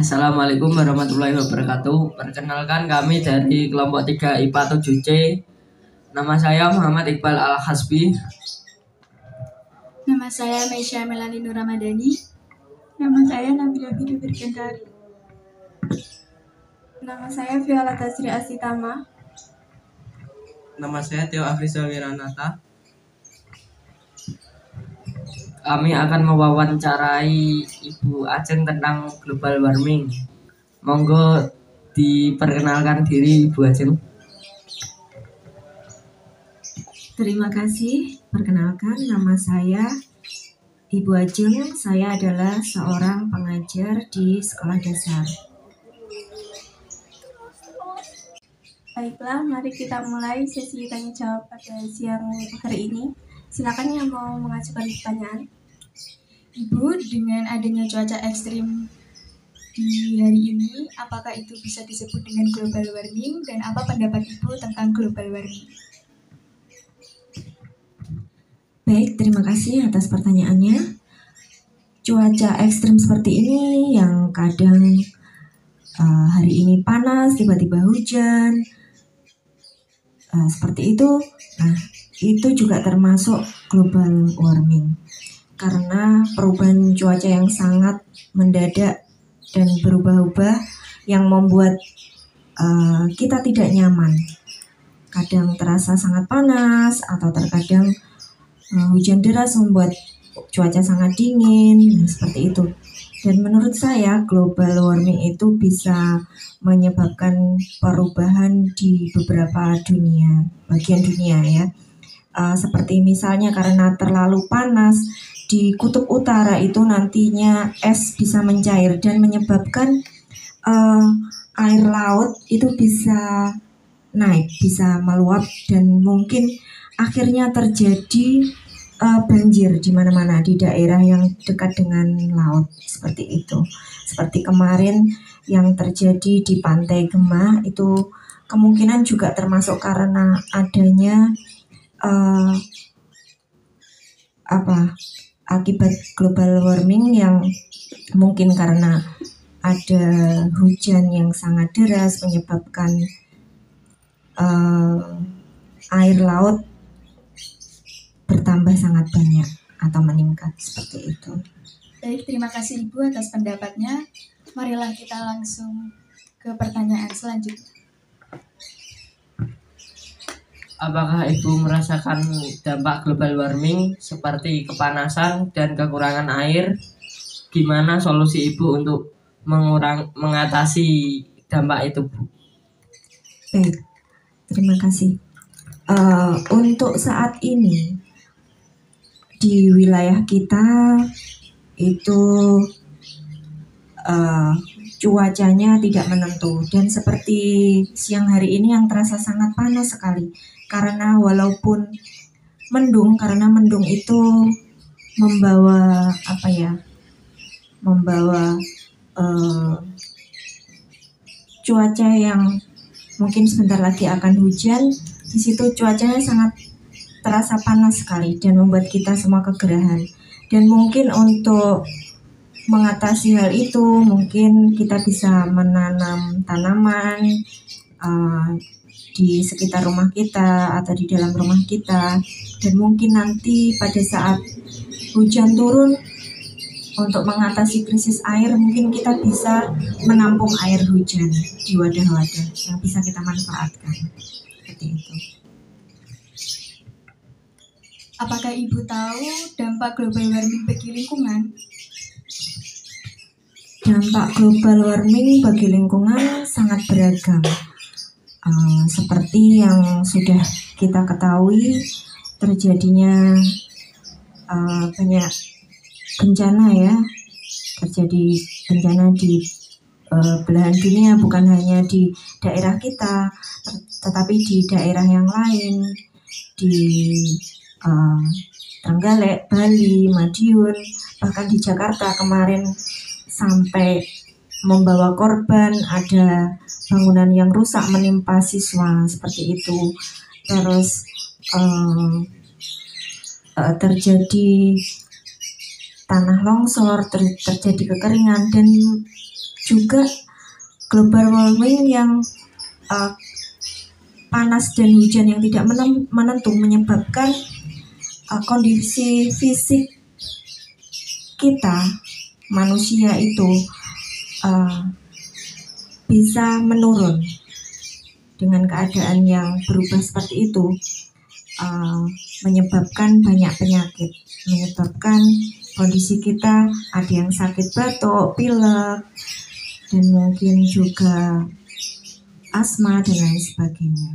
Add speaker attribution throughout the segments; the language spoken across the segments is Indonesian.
Speaker 1: Assalamualaikum warahmatullahi wabarakatuh. Perkenalkan kami dari kelompok 3 IPA 7C. Nama saya Muhammad Iqbal Al-Hasbi.
Speaker 2: Nama saya Meisya Melani Nur Ramadhani.
Speaker 3: Nama saya Nabila Binti Birkendari.
Speaker 4: Nama saya Viola Tasri Asitama.
Speaker 5: Nama saya Tio Afrizal Wiranata.
Speaker 1: Kami akan mewawancarai Ibu Ajeng tentang global warming. Monggo diperkenalkan diri Ibu Ajeng.
Speaker 6: Terima kasih. Perkenalkan, nama saya Ibu Ajeng. Saya adalah seorang pengajar di sekolah dasar.
Speaker 4: Baiklah, mari kita mulai sesi tanya jawab pada siang hari ini. Silakan yang mau mengajukan pertanyaan.
Speaker 2: Ibu, dengan adanya cuaca ekstrim di hari ini, apakah itu bisa disebut dengan global warming dan apa pendapat Ibu tentang global warming?
Speaker 6: Baik, terima kasih atas pertanyaannya. Cuaca ekstrim seperti ini yang kadang hari ini panas, tiba-tiba hujan, seperti itu. Nah, itu juga termasuk global warming. Karena perubahan cuaca yang sangat mendadak dan berubah-ubah yang membuat kita tidak nyaman. Kadang terasa sangat panas atau terkadang hujan deras membuat cuaca sangat dingin, seperti itu. Dan menurut saya global warming itu bisa menyebabkan perubahan di beberapa bagian dunia ya. Seperti misalnya karena terlalu panas di kutub utara itu nantinya es bisa mencair dan menyebabkan air laut itu bisa naik, bisa meluap dan mungkin akhirnya terjadi banjir di mana-mana di daerah yang dekat dengan laut, seperti itu. Seperti kemarin yang terjadi di Pantai Gemah itu kemungkinan juga termasuk karena adanya akibat global warming yang mungkin karena ada hujan yang sangat deras menyebabkan air laut bertambah sangat banyak atau meningkat, seperti itu.
Speaker 2: Baik, terima kasih Ibu atas pendapatnya. Marilah kita langsung ke pertanyaan selanjutnya.
Speaker 1: Apakah Ibu merasakan dampak global warming seperti kepanasan dan kekurangan air? Gimana solusi Ibu untuk mengatasi dampak itu, Bu?
Speaker 6: Baik, terima kasih. Untuk saat ini di wilayah kita itu cuacanya tidak menentu dan seperti siang hari ini yang terasa sangat panas sekali karena walaupun mendung itu membawa cuaca yang mungkin sebentar lagi akan hujan. Di situ cuacanya sangat terasa panas sekali dan membuat kita semua kegerahan. Dan mungkin untuk mengatasi hal itu, mungkin kita bisa menanam tanaman di sekitar rumah kita atau di dalam rumah kita. Dan mungkin nanti pada saat hujan turun, untuk mengatasi krisis air, mungkin kita bisa menampung air hujan di wadah-wadah yang bisa kita manfaatkan. Seperti itu.
Speaker 2: Apakah Ibu tahu dampak global warming bagi lingkungan?
Speaker 6: Dampak global warming bagi lingkungan sangat beragam. Seperti yang sudah kita ketahui, terjadinya banyak bencana ya. Terjadi bencana di belahan dunia, bukan hanya di daerah kita, tetapi di daerah yang lain, di Trenggalek, Bali, Madiun, bahkan di Jakarta kemarin sampai membawa korban, ada bangunan yang rusak menimpa siswa, seperti itu. Terus terjadi tanah longsor, terjadi kekeringan, dan juga global warming yang panas dan hujan yang tidak menentu menyebabkan kondisi fisik kita manusia itu bisa menurun. Dengan keadaan yang berubah seperti itu menyebabkan banyak penyakit, menyebabkan kondisi kita ada yang sakit batuk, pilek, dan mungkin juga asma dan lain sebagainya.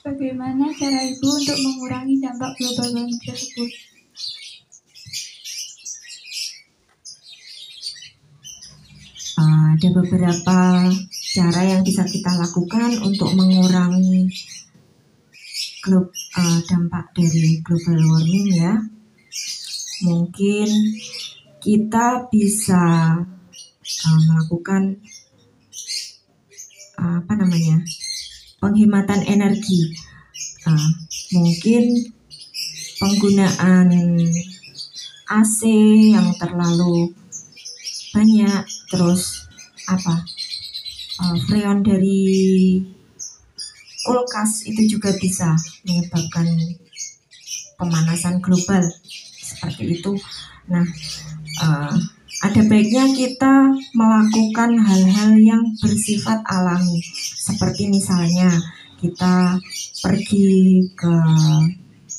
Speaker 3: Bagaimana cara Ibu untuk mengurangi dampak global warming tersebut?
Speaker 6: Ada beberapa cara yang bisa kita lakukan untuk mengurangi dampak dari global warming ya. Mungkin kita bisa melakukan penghematan energi. Mungkin penggunaan AC yang terlalu banyak, terus freon dari kulkas itu juga bisa menyebabkan pemanasan global seperti itu. Nah, ada baiknya kita melakukan hal-hal yang bersifat alami, seperti misalnya kita pergi ke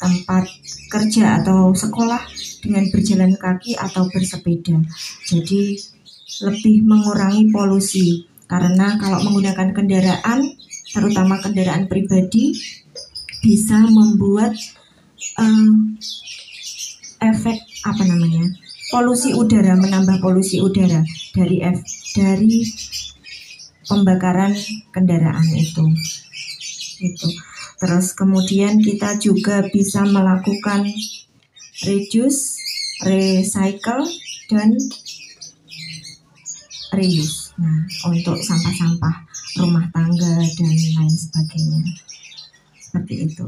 Speaker 6: tempat kerja atau sekolah dengan berjalan kaki atau bersepeda. Jadi lebih mengurangi polusi, karena kalau menggunakan kendaraan, terutama kendaraan pribadi, bisa membuat efek polusi udara, menambah polusi udara dari pembakaran kendaraan itu. Terus kemudian kita juga bisa melakukan reduce, recycle, dan reuse. Nah, untuk sampah-sampah rumah tangga dan lain sebagainya. Seperti itu.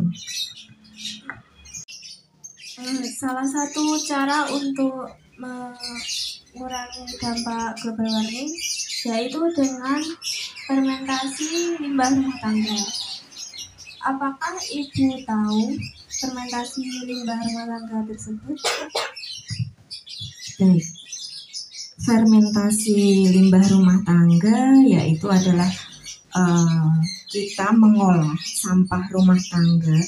Speaker 4: Salah satu cara untuk mengurangi dampak global warming yaitu dengan fermentasi limbah rumah tangga. Apakah Ibu tahu fermentasi limbah rumah tangga tersebut?
Speaker 6: Baik. Fermentasi limbah rumah tangga yaitu adalah kita mengolah sampah rumah tangga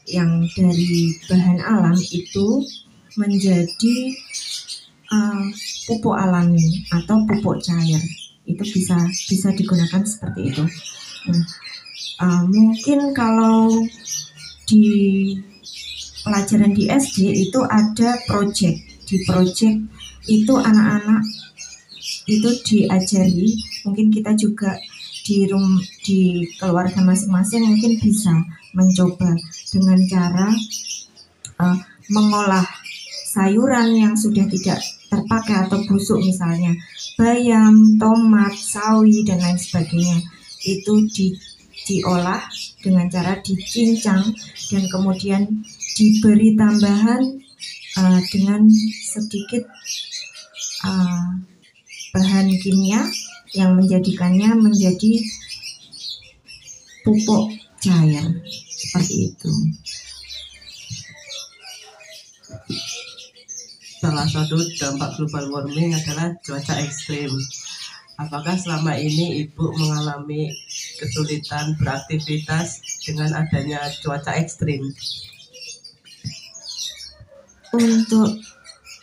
Speaker 6: yang dari bahan alam itu menjadi pupuk alami atau pupuk cair. Itu bisa digunakan seperti itu. Mungkin kalau di pelajaran di SD itu ada project. Di project itu anak-anak itu diajari, mungkin kita juga di keluarga masing-masing mungkin bisa mencoba dengan cara mengolah sayuran yang sudah tidak terpakai atau busuk, misalnya bayam, tomat, sawi, dan lain sebagainya. Itu diolah dengan cara dicincang dan kemudian diberi tambahan dengan sedikit bahan kimia yang menjadikannya menjadi pupuk cair seperti itu.
Speaker 5: Salah satu dampak global warming adalah cuaca ekstrim. Apakah selama ini Ibu mengalami kesulitan beraktivitas dengan adanya cuaca ekstrim?
Speaker 6: Untuk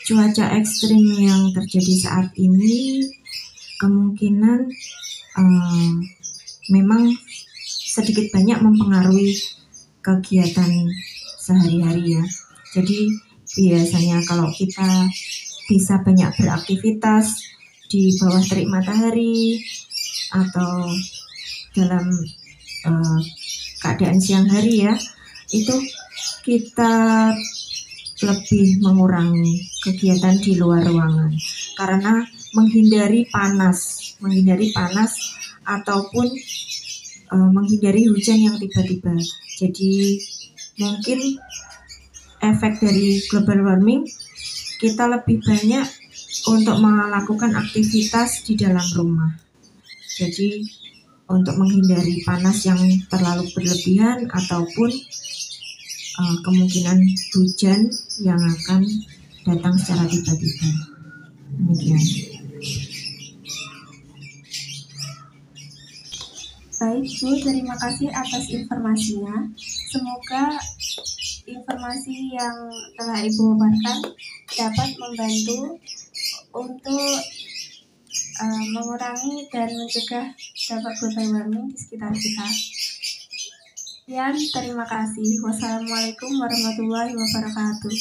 Speaker 6: cuaca ekstrim yang terjadi saat ini kemungkinan memang sedikit banyak mempengaruhi kegiatan sehari-hari ya. Jadi biasanya kalau kita bisa banyak beraktivitas di bawah terik matahari atau dalam keadaan siang hari ya, itu kita lebih mengurangi kegiatan di luar ruangan karena menghindari panas ataupun menghindari hujan yang tiba-tiba. Jadi mungkin efek dari global warming kita lebih banyak untuk melakukan aktivitas di dalam rumah. Jadi untuk menghindari panas yang terlalu berlebihan ataupun kemungkinan hujan yang akan datang secara tiba-tiba. Demikian.
Speaker 4: Baik Bu, terima kasih atas informasinya. Semoga informasi yang telah Ibu paparkan dapat membantu untuk mengurangi dan mencegah dampak global warming di sekitar kita. Sekian, terima kasih. Wassalamualaikum warahmatullahi wabarakatuh.